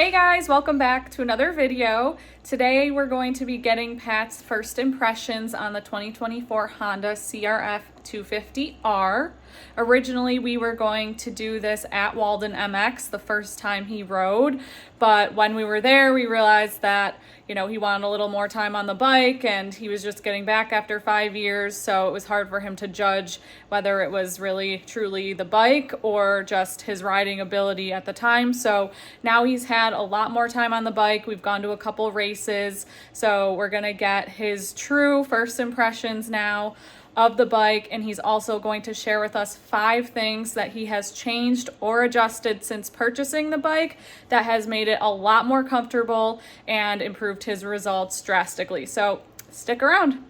Hey guys, welcome back to another video. Today we're going to be getting Pat's first impressions on the 2024 Honda CRF 250R. Originally we were going to do this at Walden MX the first time he rode, but when we were there we realized that he wanted a little more time on the bike and he was just getting back after 5 years, so it was hard for him to judge whether it was really truly the bike or just his riding ability at the time. So now he's had a lot more time on the bike. We've gone to a couple races, so we're gonna get his true first impressions now of the bike, and he's also going to share with us 5 things that he has changed or adjusted since purchasing the bike that has made it a lot more comfortable and improved his results drastically. So stick around.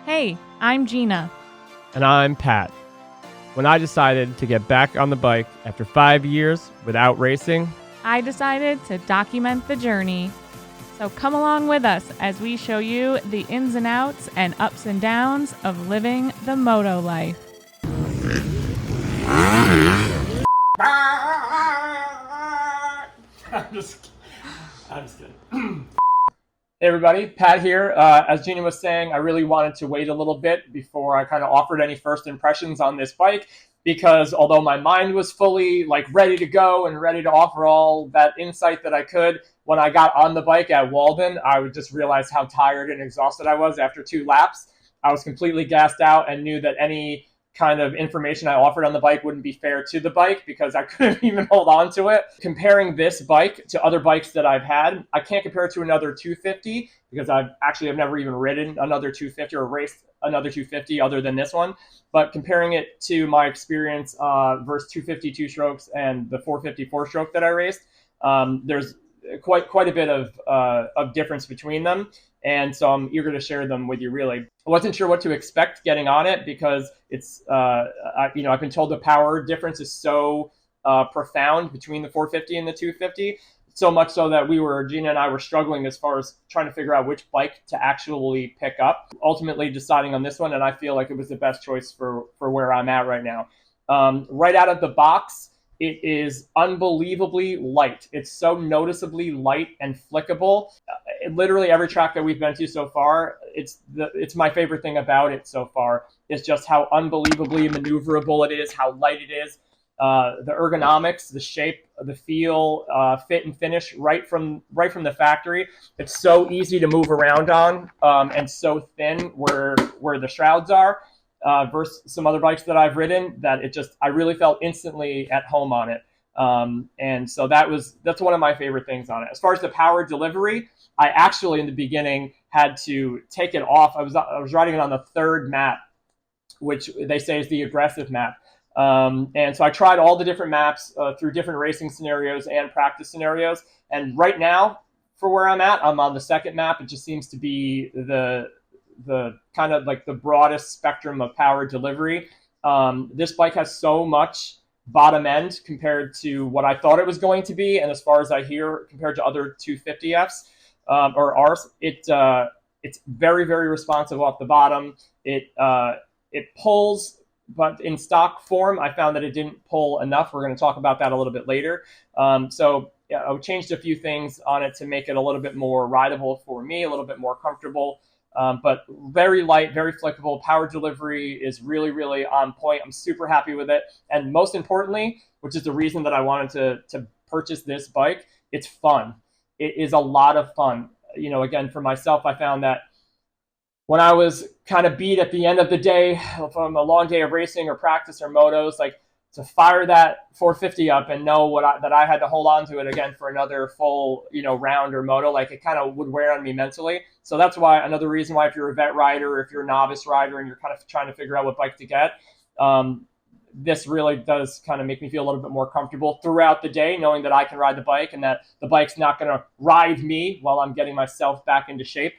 Hey, I'm Gina. And I'm Pat. When I decided to get back on the bike after 5 years without racing, I decided to document the journey. So come along with us as we show you the ins and outs and ups and downs of living the moto life. I'm just kidding. Hey everybody, Pat here. As Gina was saying, I really wanted to wait a little bit before I kind of offered any first impressions on this bike, because although my mind was fully ready to go and ready to offer all that insight that I could, when I got on the bike at Walden, I would just realize how tired and exhausted I was after 2 laps. I was completely gassed out and knew that any kind of information I offered on the bike wouldn't be fair to the bike because I couldn't even hold on to it. Comparing this bike to other bikes that I've had, I can't compare it to another 250 because I've never even ridden another 250 or raced another 250 other than this one. But comparing it to my experience versus 250 2-strokes and the 450 4-stroke that I raced, there's quite a bit of difference between them. And so I'm eager to share them with you, really. I wasn't sure what to expect getting on it because it's, I've been told the power difference is so profound between the 450 and the 250. So much so that Gina and I were struggling as far as trying to figure out which bike to actually pick up. Ultimately deciding on this one, and I feel like it was the best choice for where I'm at right now. Right out of the box, it is unbelievably light. It's so noticeably light and flickable. Literally every track that we've been to so far, it's my favorite thing about it so far. Is just how unbelievably maneuverable it is, how light it is. The ergonomics, the shape, the feel, fit and finish right from the factory. It's so easy to move around on, and so thin where the shrouds are. Versus some other bikes that I've ridden, that I really felt instantly at home on it. And so that's one of my favorite things on it. As far as the power delivery, I actually in the beginning had to take it off. I was riding it on the 3rd map, which they say is the aggressive map. And so I tried all the different maps through different racing scenarios and practice scenarios. And right now, for where I'm at, I'm on the 2nd map. It just seems to be the kind of the broadest spectrum of power delivery. This bike has so much bottom end compared to what I thought it was going to be, and as far as I hear, compared to other 250Fs or Rs, it's very, very responsive off the bottom. It pulls, but in stock form, I found that it didn't pull enough. We're going to talk about that a little bit later. So yeah, I changed a few things on it to make it a little bit more rideable for me, a little bit more comfortable. But very light, very flexible. Power delivery is really, really on point. I'm super happy with it. And most importantly, which is the reason that I wanted to purchase this bike, it's fun. It is a lot of fun. Again, for myself, I found that when I was kind of beat at the end of the day from a long day of racing or practice or motos, to fire that 450 up and know that I had to hold on to it again for another full, round or moto, it kind of would wear on me mentally. So that's why another reason why, if you're a vet rider, or if you're a novice rider and you're kind of trying to figure out what bike to get, this really does kind of make me feel a little bit more comfortable throughout the day, knowing that I can ride the bike and that the bike's not going to ride me while I'm getting myself back into shape.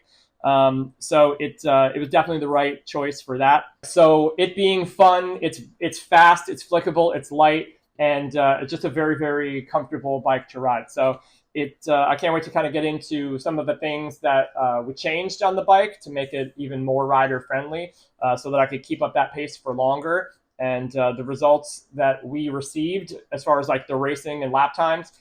So it was definitely the right choice for that. So it being fun, it's fast, it's flickable, it's light, and it's just a very, very comfortable bike to ride. So I can't wait to kind of get into some of the things that we changed on the bike to make it even more rider friendly, so that I could keep up that pace for longer. And the results that we received as far as the racing and lap times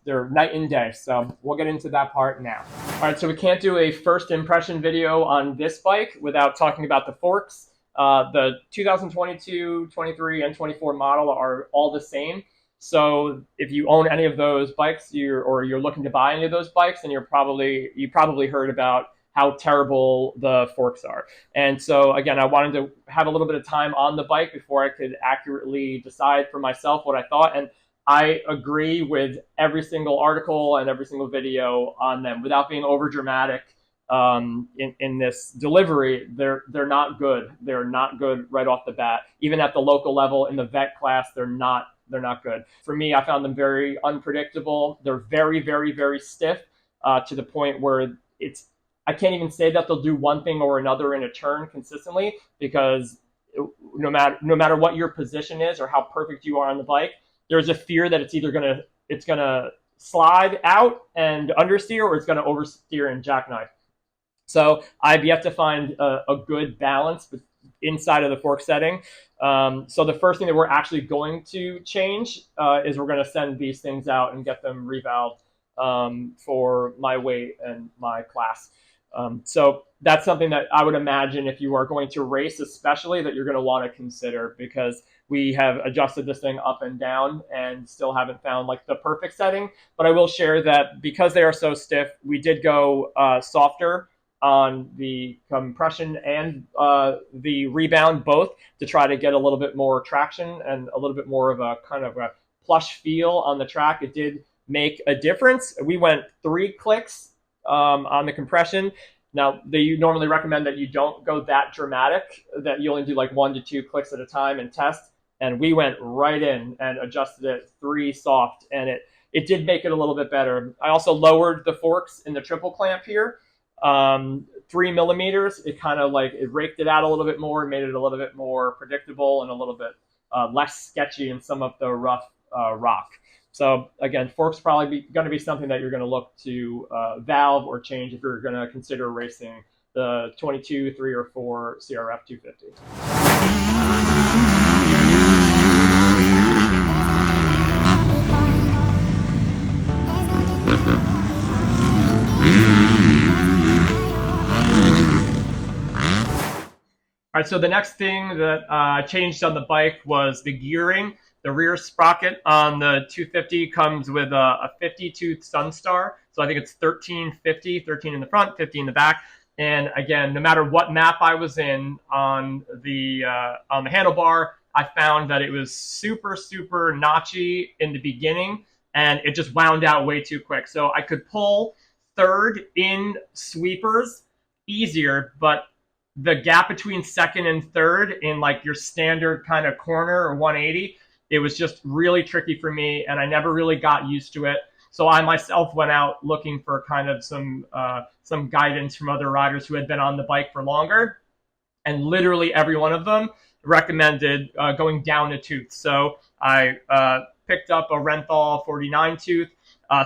they're night and day. So we'll get into that part now. All right, so we can't do a first impression video on this bike without talking about the forks. The 2022, 23, and 24 model are all the same. So if you own any of those bikes, you're looking to buy any of those bikes, then you probably heard about how terrible the forks are. And so again, I wanted to have a little bit of time on the bike before I could accurately decide for myself what I thought. And I agree with every single article and every single video on them without being over dramatic. In this delivery, they're not good. They're not good right off the bat. Even at the local level in the vet class, they're not good. For me, I found them very unpredictable. They're very, very, very stiff to the point where I can't even say that they'll do one thing or another in a turn consistently, because no matter what your position is or how perfect you are on the bike, there's a fear that it's either gonna slide out and understeer, or it's gonna oversteer and jackknife. So I've yet to find a good balance inside of the fork setting. So the first thing that we're actually going to change is we're going to send these things out and get them revalved for my weight and my class. So that's something that I would imagine if you are going to race, especially, that you're going to want to consider, because we have adjusted this thing up and down and still haven't found like the perfect setting. But I will share that because they are so stiff, we did go softer on the compression and the rebound, both, to try to get a little bit more traction and a little bit more of a kind of a plush feel on the track. It did make a difference. We went 3 clicks on the compression. Now, they normally recommend that you don't go that dramatic, that you only do like 1 to 2 clicks at a time and test. And we went right in and adjusted it 3 soft, and it did make it a little bit better. I also lowered the forks in the triple clamp here. 3 millimeters. It kind of like it raked it out a little bit more, made it a little bit more predictable and a little bit less sketchy in some of the rough rock. So again, forks probably going to be something that you're going to look to valve or change if you're going to consider racing the 22, 3, or 4 CRF 250. All right, so the next thing that changed on the bike was the gearing. The rear sprocket on the 250 comes with a 50-tooth Sunstar. So I think it's 1350, 13 in the front, 50 in the back. And again, no matter what map I was in on the handlebar, I found that it was super, super notchy in the beginning, and it just wound out way too quick. So I could pull third in sweepers easier, but the gap between second and third in like your standard kind of corner or 180, it was just really tricky for me, and I never really got used to it. So I myself went out looking for kind of some guidance from other riders who had been on the bike for longer, and literally every one of them recommended going down a tooth. So I picked up a Renthal 49 tooth,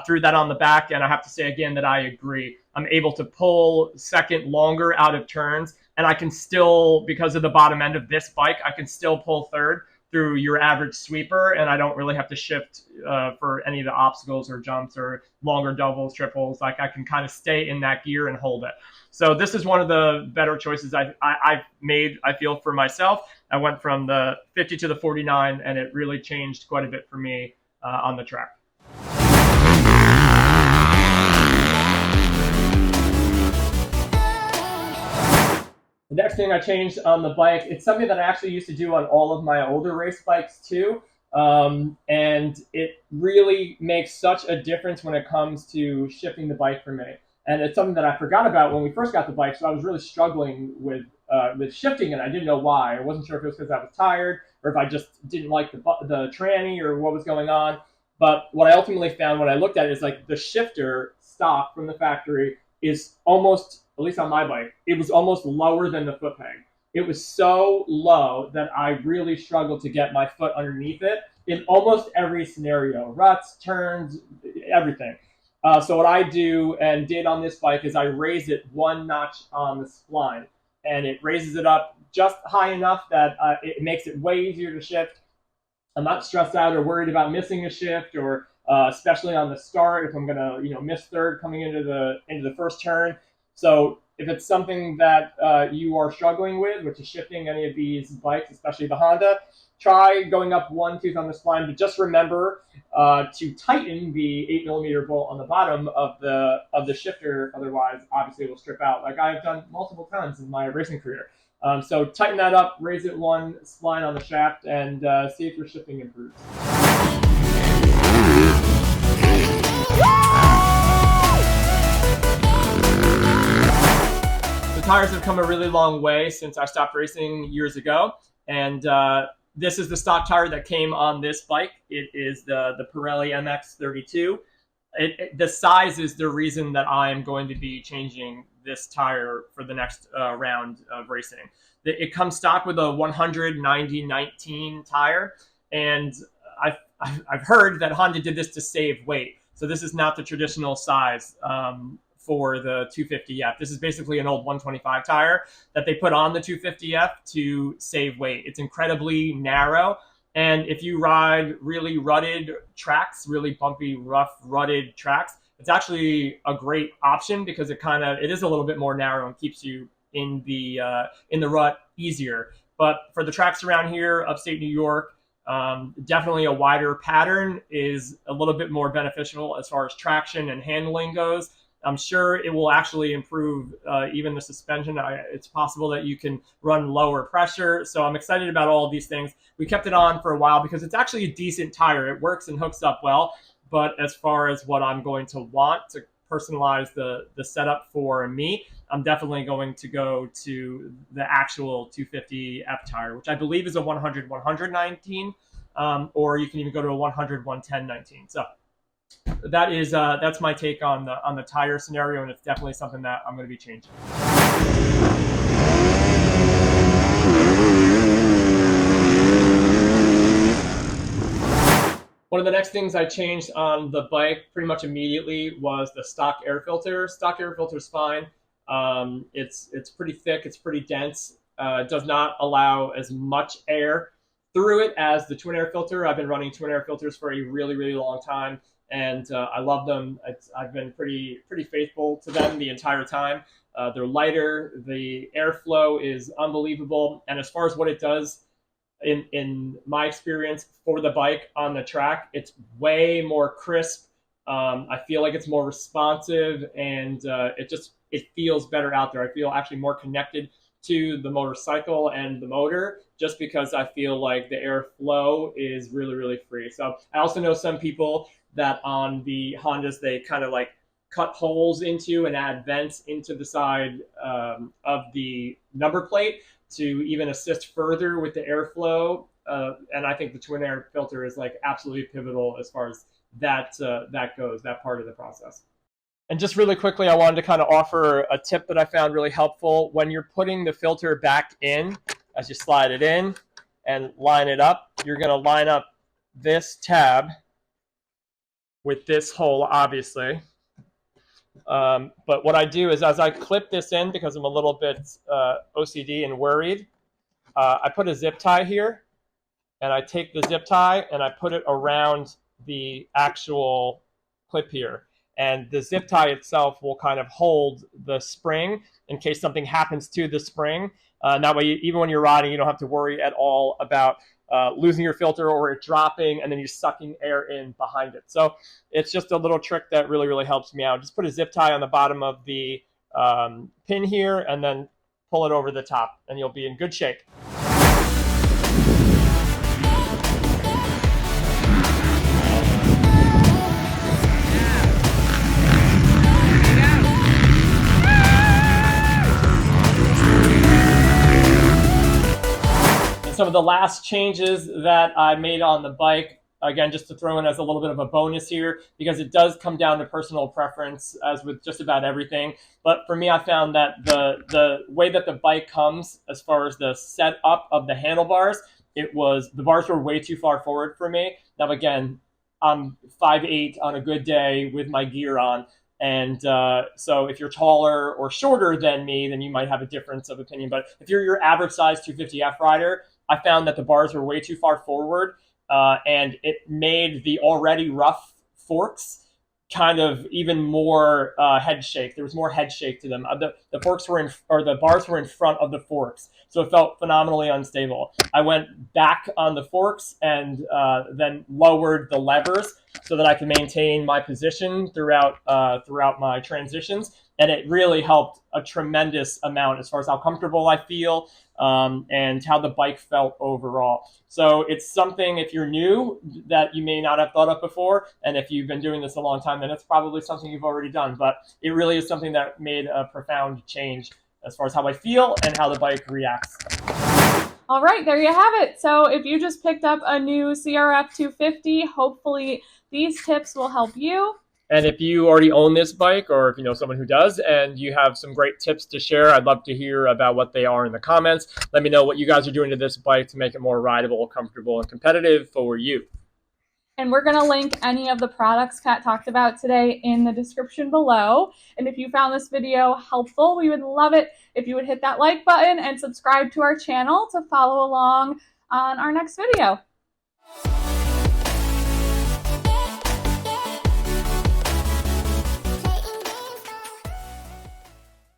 threw that on the back, and I have to say again that I agree. I'm able to pull second longer out of turns, and I can still, because of the bottom end of this bike, I can still pull third through your average sweeper, and I don't really have to shift for any of the obstacles or jumps or longer doubles, triples. Like I can kind of stay in that gear and hold it. So this is one of the better choices I've made, I feel, for myself. I went from the 50 to the 49, and it really changed quite a bit for me on the track. The next thing I changed on the bike, it's something that I actually used to do on all of my older race bikes too. And it really makes such a difference when it comes to shifting the bike for me. And it's something that I forgot about when we first got the bike, so I was really struggling with shifting, and I didn't know why. I wasn't sure if it was because I was tired or if I just didn't like the tranny or what was going on. But what I ultimately found when I looked at it is like the shifter stock from the factory is almost, at least on my bike, it was almost lower than the foot peg. It was so low that I really struggled to get my foot underneath it in almost every scenario, ruts, turns, everything. So what I do and did on this bike is I raise it 1 notch on the spline, and it raises it up just high enough that it makes it way easier to shift. I'm not stressed out or worried about missing a shift or especially on the start if I'm gonna miss third coming into the first turn. So if it's something that you are struggling with, which is shifting any of these bikes, especially the Honda, try going up one tooth on the spline, but just remember to tighten the 8mm bolt on the bottom of the shifter. Otherwise, obviously, it will strip out, like I've done multiple times in my racing career. So tighten that up, raise it one spline on the shaft, and see if your shifting improves. The tires have come a really long way since I stopped racing years ago, and this is the stock tire that came on this bike. It is the Pirelli MX32. The size is the reason that I am going to be changing this tire for the next round of racing. It comes stock with a 190/19 tire, and I've heard that Honda did this to save weight. So this is not the traditional size for the 250F. This is basically an old 125 tire that they put on the 250F to save weight. It's incredibly narrow. And if you ride really rutted tracks, really bumpy, rough, rutted tracks, it's actually a great option because it is a little bit more narrow and keeps you in the rut easier. But for the tracks around here, upstate New York, definitely a wider pattern is a little bit more beneficial as far as traction and handling goes. I'm sure it will actually improve even the suspension. It's possible that you can run lower pressure. So I'm excited about all of these things. We kept it on for a while because it's actually a decent tire. It works and hooks up well. But as far as what I'm going to want to personalize the setup for me, I'm definitely going to go to the actual 250F tire, which I believe is a 100/119, or you can even go to a 100/110/19. So that's my take on the tire scenario, and it's definitely something that I'm going to be changing. One of the next things I changed on the bike pretty much immediately was the stock air filter. Stock air filter is fine. It's pretty thick. It's pretty dense. It does not allow as much air through it as the twin air filter. I've been running twin air filters for a really, really long time, and I love them. I've been pretty faithful to them the entire time. They're lighter. The airflow is unbelievable. And as far as what it does, in my experience for the bike on the track, it's way more crisp. I feel like it's more responsive, and it feels better out there. I feel actually more connected to the motorcycle and the motor just because I feel like the airflow is really, really free. So I also know some people that on the Hondas, they kind of like cut holes into and add vents into the side of the number plate to even assist further with the airflow. And I think the twin air filter is like absolutely pivotal as far as that goes, that part of the process. And just really quickly, I wanted to kind of offer a tip that I found really helpful. When you're putting the filter back in, as you slide it in and line it up, you're going to line up this tab with this hole, obviously. But what I do is as I clip this in, because I'm a little bit OCD and worried, I put a zip tie here, and I take the zip tie and I put it around the actual clip here. And the zip tie itself will kind of hold the spring in case something happens to the spring. That way, even when you're riding, you don't have to worry at all about losing your filter or it dropping and then you're sucking air in behind it. So it's just a little trick that really, really helps me out. Just put a zip tie on the bottom of the pin here and then pull it over the top and you'll be in good shape. Some of the last changes that I made on the bike, again, just to throw in as a little bit of a bonus here, because it does come down to personal preference, as with just about everything. But for me, I found that the way that the bike comes, as far as the setup of the handlebars, the bars were way too far forward for me. Now, again, I'm 5'8" on a good day with my gear on. And so if you're taller or shorter than me, then you might have a difference of opinion. But if you're your average size 250F rider, I found that the bars were way too far forward, and it made the already rough forks kind of even more head shake. There was more head shake to them. The forks were the bars were in front of the forks, so it felt phenomenally unstable. I went back on the forks and then lowered the levers so that I could maintain my position throughout my transitions, and it really helped a tremendous amount as far as how comfortable I feel and how the bike felt overall. So it's something, if you're new, that you may not have thought of before, and if you've been doing this a long time, then it's probably something you've already done. But it really is something that made a profound change as far as how I feel and how the bike reacts. All right, there you have it. So if you just picked up a new CRF 250, hopefully these tips will help you. And if you already own this bike, or if you know someone who does, and you have some great tips to share, I'd love to hear about what they are in the comments. Let me know what you guys are doing to this bike to make it more rideable, comfortable, and competitive for you. And we're going to link any of the products Kat talked about today in the description below. And if you found this video helpful, we would love it if you would hit that like button and subscribe to our channel to follow along on our next video.